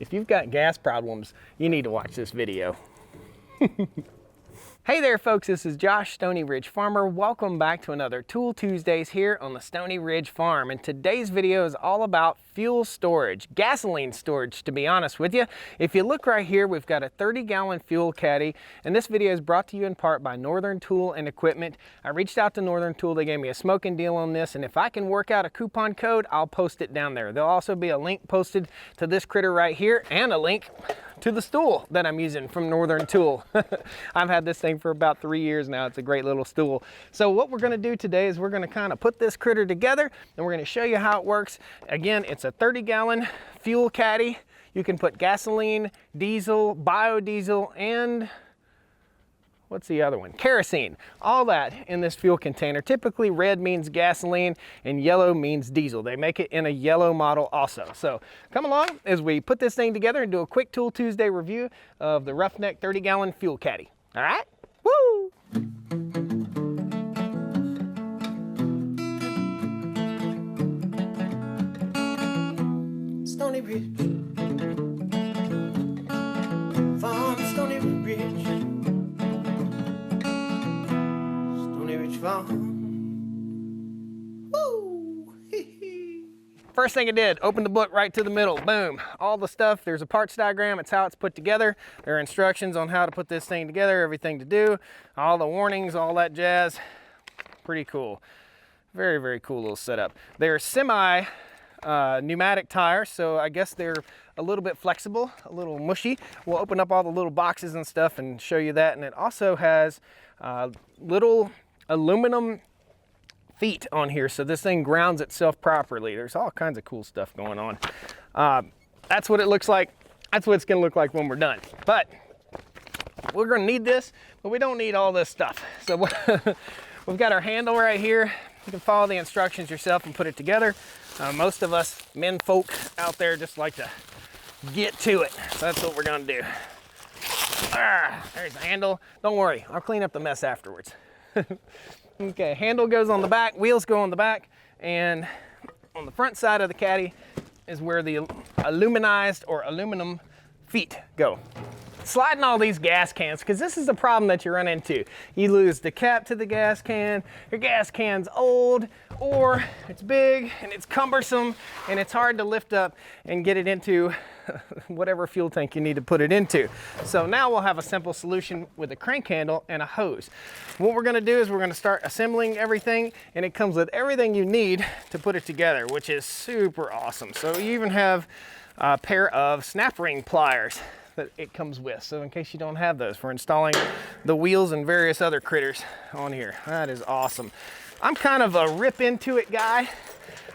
if you've got gas problems, you need to watch this video. Hey there folks, this is Josh, Stoney Ridge Farmer. Welcome back to another Tool Tuesdays here on the Stoney Ridge Farm. And today's video is all about fuel storage, gasoline storage to be honest with you. If you look right here, we've got a 30-gallon fuel caddy, and this video is brought to you in part by Northern Tool and Equipment. I reached out to Northern Tool, they gave me a smoking deal on this, and if I can work out a coupon code, I'll post it down there. There'll also be a link posted to this critter right here and a link to the stool that I'm using from Northern Tool. I've had this thing for about 3 years now. It's a great little stool. So what we're gonna do today is we're gonna kind of put this critter together and we're gonna show you how it works. Again, it's a 30-gallon fuel caddy. You can put gasoline, diesel, biodiesel, and what's the other one? Kerosene. All that in this fuel container. Typically red means gasoline and yellow means diesel. They make it in a yellow model also. So come along as we put this thing together and do a quick Tool Tuesday review of the Roughneck 30-gallon fuel caddy. All right? Woo! Stoney Ridge Farm, Stoney Ridge. Woo! First thing I did, open the book right to the middle. Boom. All the stuff, there's a parts diagram. It's how it's put together. There are instructions on how to put this thing together, everything to do, all the warnings, all that jazz. Pretty cool. Very, very cool little setup. They're semi pneumatic tires, so I guess they're a little bit flexible, a little mushy. We'll open up all the little boxes and stuff and show you that. And it also has little aluminum feet on here, so this thing grounds itself properly. There's all kinds of cool stuff going on. That's what it looks like. That's what it's gonna look like when we're done. But we're gonna need this, but we don't need all this stuff. So we've got our handle right here. You can follow the instructions yourself and put it together. Most of us men folk out there just like to get to it. So that's what we're gonna do. There's the handle. Don't worry, I'll clean up the mess afterwards. Okay, handle goes on the back, wheels go on the back, and on the front side of the caddy is where the aluminized or aluminum feet go. Sliding all these gas cans, because this is the problem that you run into. You lose the cap to the gas can, your gas can's old, or it's big and it's cumbersome and it's hard to lift up and get it into whatever fuel tank you need to put it into. So now we'll have a simple solution with a crank handle and a hose. What we're gonna do is we're gonna start assembling everything, and it comes with everything you need to put it together, which is super awesome. So you even have a pair of snap ring pliers that it comes with, so in case you don't have those for installing the wheels and various other critters on here. That is awesome. I'm kind of a rip into it guy.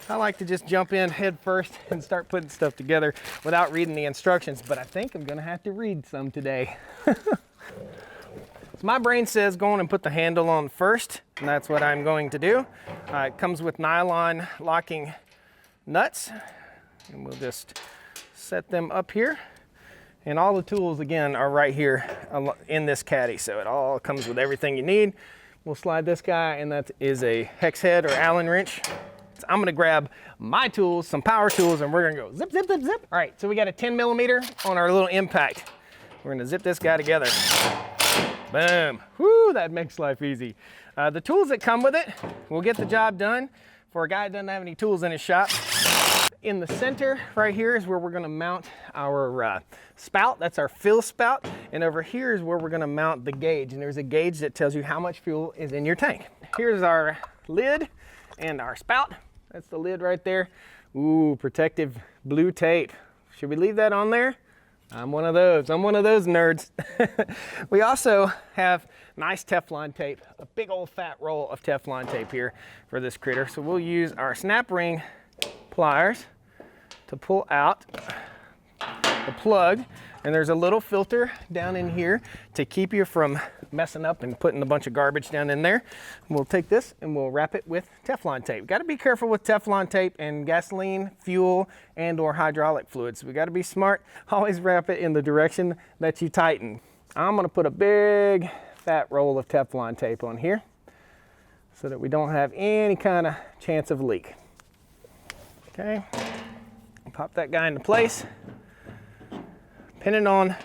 I like to just jump in head first and start putting stuff together without reading the instructions, but I think I'm gonna have to read some today. So my brain says go on and put the handle on first, and that's what I'm going to do. It comes with nylon locking nuts, and we'll just set them up here. And all the tools, again, are right here in this caddy, so it all comes with everything you need. We'll slide this guy, and that is a hex head or Allen wrench. So I'm gonna grab my tools, some power tools, and we're gonna go zip, zip, zip, zip. All right, so we got a 10 millimeter on our little impact. We're gonna zip this guy together. Boom, whoo, that makes life easy. The tools that come with it will get the job done for a guy that doesn't have any tools in his shop. In the center right here is where we're gonna mount our spout. That's our fill spout. And over here is where we're gonna mount the gauge. And there's a gauge that tells you how much fuel is in your tank. Here's our lid and our spout. That's the lid right there. Ooh, protective blue tape. Should we leave that on there? I'm one of those nerds. We also have nice Teflon tape, a big old fat roll of Teflon tape here for this critter. So we'll use our snap ring pliers to pull out the plug, and there's a little filter down in here to keep you from messing up and putting a bunch of garbage down in there. We'll take this and we'll wrap it with Teflon tape. Got to be careful with Teflon tape and gasoline, fuel, and or hydraulic fluids. We got to be smart. Always wrap it in the direction that you tighten. I'm going to put a big fat roll of Teflon tape on here so that we don't have any kind of chance of leak. Okay, pop that guy into place. Depending on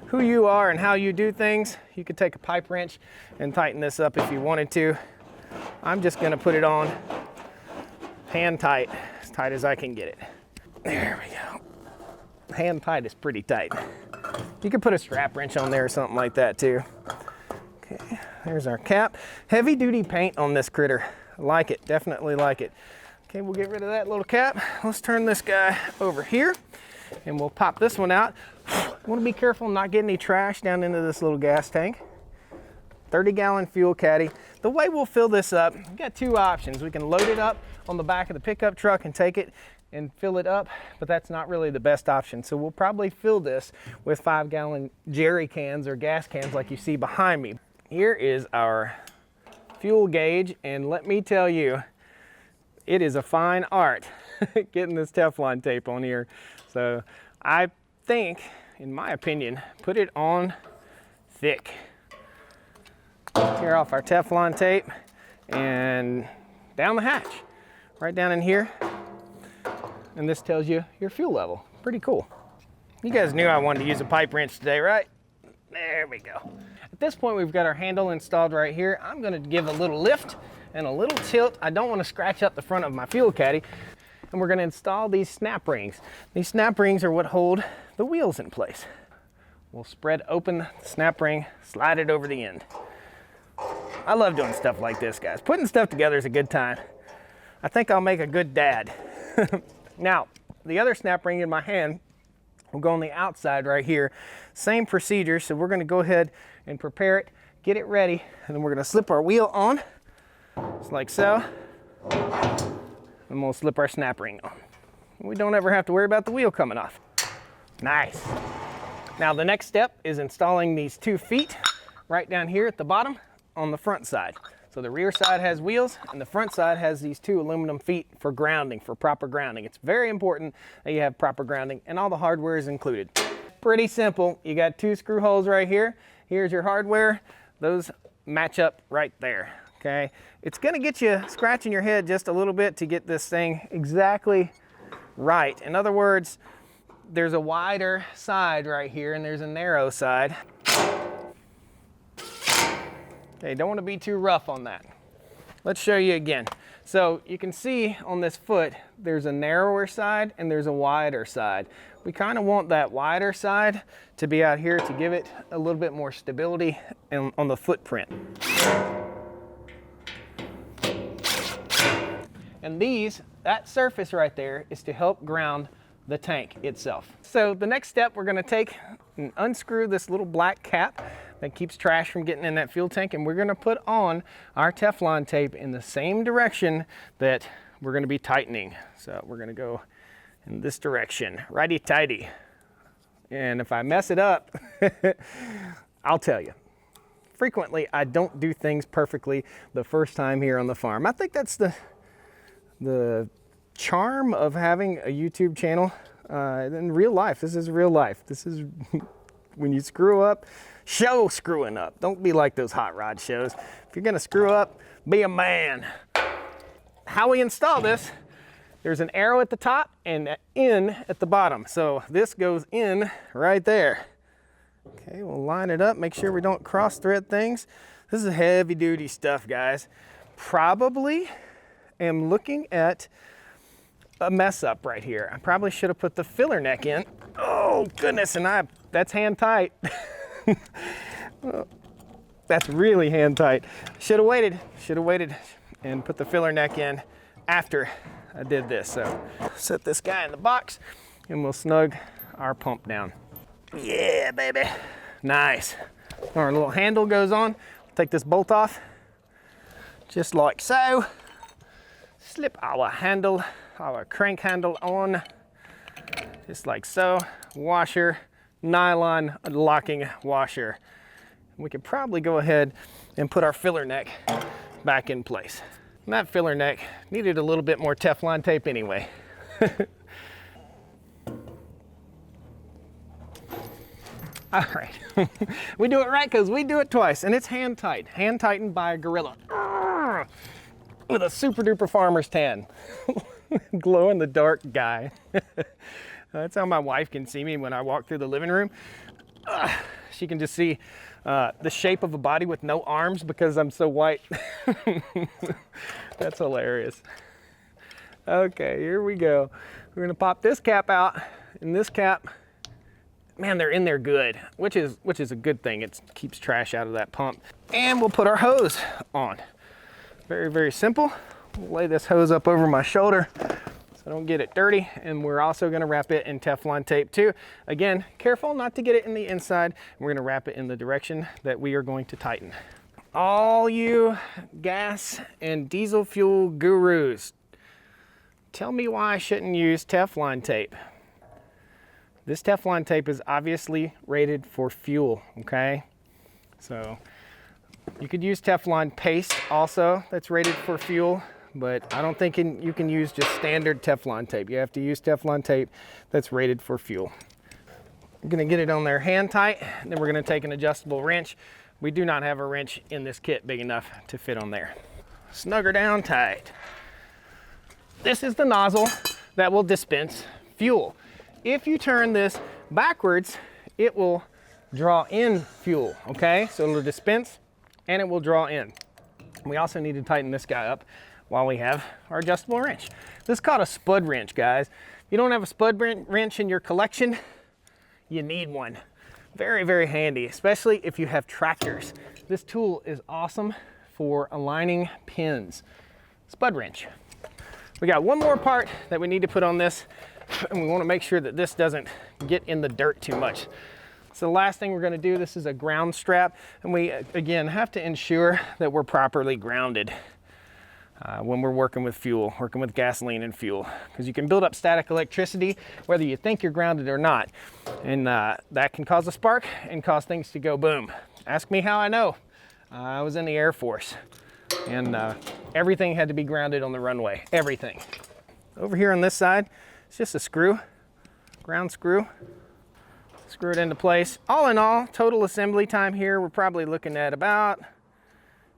who you are and how you do things, you could take a pipe wrench and tighten this up if you wanted to. I'm just gonna put it on hand tight, as tight as I can get it. There we go. Hand tight is pretty tight. You could put a strap wrench on there or something like that too. Okay, there's our cap. Heavy duty paint on this critter. I like it, definitely like it. Okay, we'll get rid of that little cap. Let's turn this guy over here and we'll pop this one out. Want to be careful not getting any trash down into this little gas tank. 30-gallon fuel caddy. The way we'll fill this up, we've got two options. We can load it up on the back of the pickup truck and take it and fill it up, but that's not really the best option. So we'll probably fill this with 5-gallon jerry cans or gas cans like you see behind me. Here is our fuel gauge, and let me tell you, it is a fine art getting this Teflon tape on here. So I think, in my opinion, put it on thick. Tear off our Teflon tape and down the hatch, right down in here. And this tells you your fuel level. Pretty cool. You guys knew I wanted to use a pipe wrench today, right? There we go. At this point, we've got our handle installed right here. I'm gonna give a little lift and a little tilt. I don't want to scratch up the front of my fuel caddy. And we're gonna install these snap rings. These snap rings are what hold the wheels in place. We'll spread open the snap ring, slide it over the end. I love doing stuff like this, guys. Putting stuff together is a good time. I think I'll make a good dad. Now, the other snap ring in my hand will go on the outside right here. Same procedure, so we're gonna go ahead and prepare it, get it ready, and then we're gonna slip our wheel on, just like so. And we'll slip our snap ring on. We don't ever have to worry about the wheel coming off. Nice. Now the next step is installing these 2 feet right down here at the bottom on the front side. So the rear side has wheels and the front side has these 2 aluminum feet for grounding, for proper grounding. It's very important that you have proper grounding, and all the hardware is included. Pretty simple. You got 2 screw holes right here. Here's your hardware. Those match up right there. Okay, it's gonna get you scratching your head just a little bit to get this thing exactly right. In other words, there's a wider side right here and there's a narrow side. Okay, don't want to be too rough on that. Let's show you again. So you can see on this foot, there's a narrower side and there's a wider side. We kind of want that wider side to be out here to give it a little bit more stability on the footprint. And that surface right there is to help ground the tank itself. So the next step, we're gonna take and unscrew this little black cap that keeps trash from getting in that fuel tank, and we're gonna put on our Teflon tape in the same direction that we're gonna be tightening. So we're gonna go in this direction, righty-tighty. And if I mess it up, I'll tell you. Frequently, I don't do things perfectly the first time here on the farm. I think that's the charm of having a YouTube channel in real life. This is real life. This is when you screw up, show screwing up. Don't be like those hot rod shows. If you're gonna screw up, be a man. How we install this, there's an arrow at the top and in at the bottom. So this goes in right there. Okay, we'll line it up, make sure we don't cross thread things. This is heavy duty stuff, guys. Probably am looking at a mess up right here. I probably should have put the filler neck in. Oh goodness, and that's hand tight. That's really hand tight. Should have waited and put the filler neck in after I did this. So set this guy in the box and we'll snug our pump down. Yeah, baby. Nice. Our little handle goes on. Take this bolt off, just like so. Slip our handle, our crank handle on, just like so. Washer, nylon locking washer. We could probably go ahead and put our filler neck back in place. And that filler neck needed a little bit more Teflon tape anyway. All right, we do it right because we do it twice, and it's hand tightened by a gorilla with a super duper farmer's tan. Glow in the dark guy. That's how my wife can see me when I walk through the living room. She can just see the shape of a body with no arms because I'm so white. That's hilarious. Okay, here we go. We're gonna pop this cap out, and this cap, man, they're in there good, which is a good thing. It keeps trash out of that pump. And we'll put our hose on. Very, very simple. We'll lay this hose up over my shoulder so I don't get it dirty, and we're also gonna wrap it in Teflon tape too. Again, careful not to get it in the inside. We're gonna wrap it in the direction that we are going to tighten. All you gas and diesel fuel gurus, tell me why I shouldn't use Teflon tape. This Teflon tape is obviously rated for fuel, okay? So you could use Teflon paste also, that's rated for fuel, but I don't think you can use just standard Teflon tape. You have to use Teflon tape that's rated for fuel. I'm gonna get it on there hand tight, and then we're gonna take an adjustable wrench. We do not have a wrench in this kit big enough to fit on there. Snug her down tight. This is the nozzle that will dispense fuel. If you turn this backwards, it will draw in fuel, okay? So it'll dispense and it will draw in. We also need to tighten this guy up while we have our adjustable wrench. This is called a spud wrench, guys. If you don't have a spud wrench in your collection, you need one. Very, very handy, especially if you have tractors. This tool is awesome for aligning pins. Spud wrench. We got one more part that we need to put on this, and we want to make sure that this doesn't get in the dirt too much. So the last thing we're going to do, this is a ground strap, and we again have to ensure that we're properly grounded when we're working with fuel, working with gasoline and fuel, because you can build up static electricity whether you think you're grounded or not, and that can cause a spark and cause things to go boom. Ask me how I know. I was in the Air Force, and everything had to be grounded on the runway, everything. Over here on this side, it's just a screw, ground screw. Screw it into place. All in all, total assembly time here, we're probably looking at about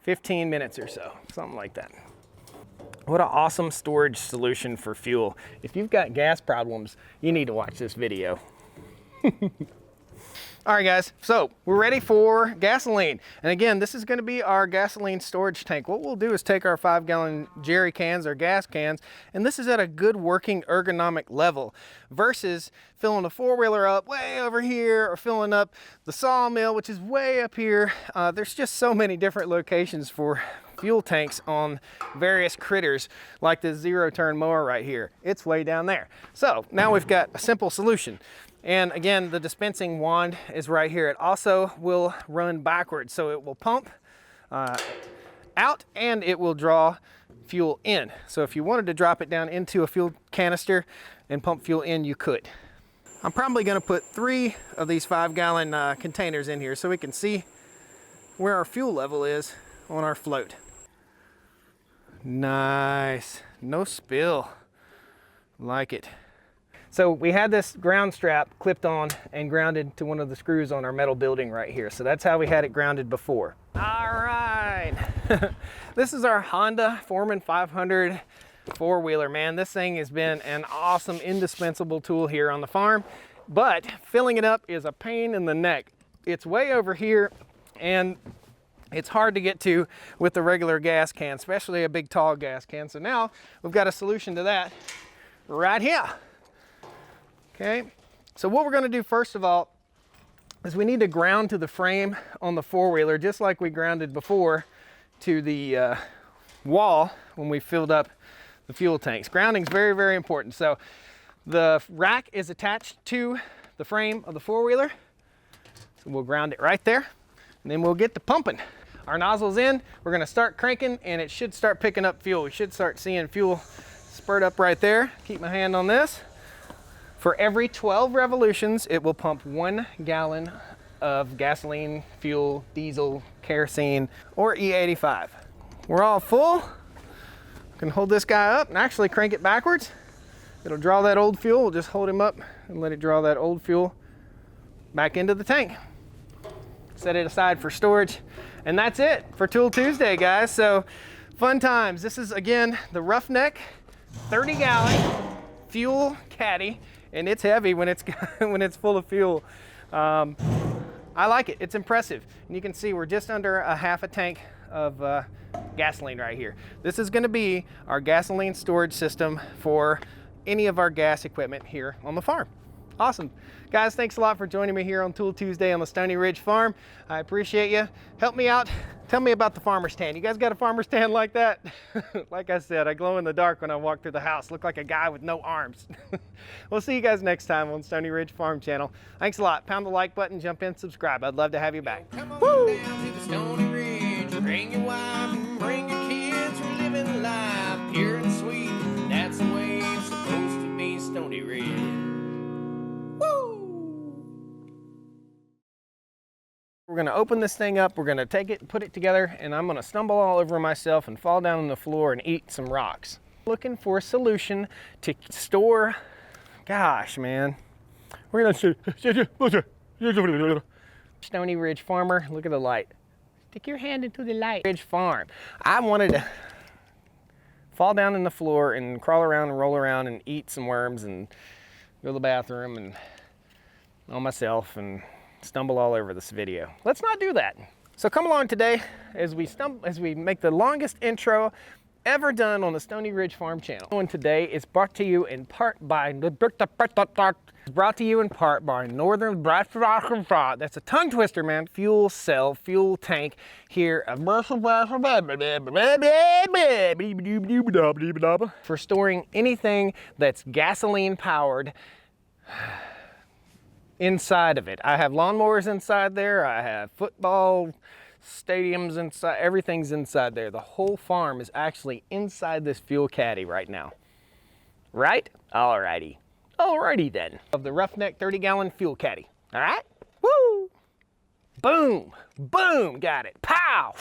15 minutes or so, something like that. What an awesome storage solution for fuel. If you've got gas problems, you need to watch this video. All right, guys, so we're ready for gasoline. And again, this is gonna be our gasoline storage tank. What we'll do is take our 5-gallon jerry cans or gas cans, and this is at a good working ergonomic level versus filling a 4-wheeler up way over here or filling up the sawmill, which is way up here. There's just so many different locations for fuel tanks on various critters, like this 0-turn mower right here. It's way down there. So now we've got a simple solution. And again, the dispensing wand is right here. It also will run backwards, so it will pump out and it will draw fuel in. So if you wanted to drop it down into a fuel canister and pump fuel in, you could. I'm probably gonna put 3 of these 5-gallon containers in here so we can see where our fuel level is on our float. Nice, no spill, like it. So we had this ground strap clipped on and grounded to one of the screws on our metal building right here. So that's how we had it grounded before. All right, this is our Honda Foreman 500 4-wheeler, man. This thing has been an awesome, indispensable tool here on the farm, but filling it up is a pain in the neck. It's way over here, and it's hard to get to with the regular gas can, especially a big tall gas can. So now we've got a solution to that right here. Okay, so what we're gonna do first of all is we need to ground to the frame on the 4-wheeler, just like we grounded before to the wall when we filled up the fuel tanks. Grounding is very, very important. So the rack is attached to the frame of the 4-wheeler. So we'll ground it right there, and then we'll get to pumping. Our nozzle's in, we're gonna start cranking, and it should start picking up fuel. We should start seeing fuel spurt up right there. Keep my hand on this. For every 12 revolutions, it will pump 1 gallon of gasoline, fuel, diesel, kerosene, or E85. We're all full. I can hold this guy up and actually crank it backwards. It'll draw that old fuel. We'll just hold him up and let it draw that old fuel back into the tank. Set it aside for storage. And that's it for Tool Tuesday, guys. So fun times. This is, again, the Roughneck 30-gallon fuel caddy. and it's heavy when it's when it's full of fuel. I like it. It's impressive. And you can see we're just under a half a tank of gasoline right here. This is going to be our gasoline storage system for any of our gas equipment here on the farm. Awesome. Guys, thanks a lot for joining me here on Tool Tuesday on the Stoney Ridge Farm. I appreciate you. Help me out. Tell me about the farmer's tan. You guys got a farmer's tan like that? Like I said, I glow in the dark when I walk through the house. Look like a guy with no arms. We'll see you guys next time on Stoney Ridge Farm Channel. Thanks a lot. Pound the like button, jump in, subscribe. I'd love to have you back. Come on down to the Stoney Ridge. Bring your wife and bring your kids. We're living life pure and sweet. That's the way it's supposed to be, Stoney Ridge. We're going to open this thing up, we're going to take it and put it together, and I'm going to stumble all over myself and fall down on the floor and eat some rocks. Looking for a solution to store, gosh man, we're going to Stoney Ridge Farmer, look at the light. Stick your hand into the light. Ridge Farm. I wanted to fall down on the floor and crawl around and roll around and eat some worms and go to the bathroom and on myself and stumble all over this video. Let's not do that. So come along today as we make the longest intro ever done on the Stoney Ridge Farm channel. And today is brought to you in part by Northern. That's a tongue twister, man. Fuel cell, fuel tank here for storing anything that's gasoline powered inside of it. I have lawnmowers inside there. I have football stadiums inside. Everything's inside there. The whole farm is actually inside this fuel caddy right now. Right? Alrighty. Alrighty then. Of the Roughneck 30-gallon fuel caddy. All right? Woo! Boom! Boom! Got it. Pow!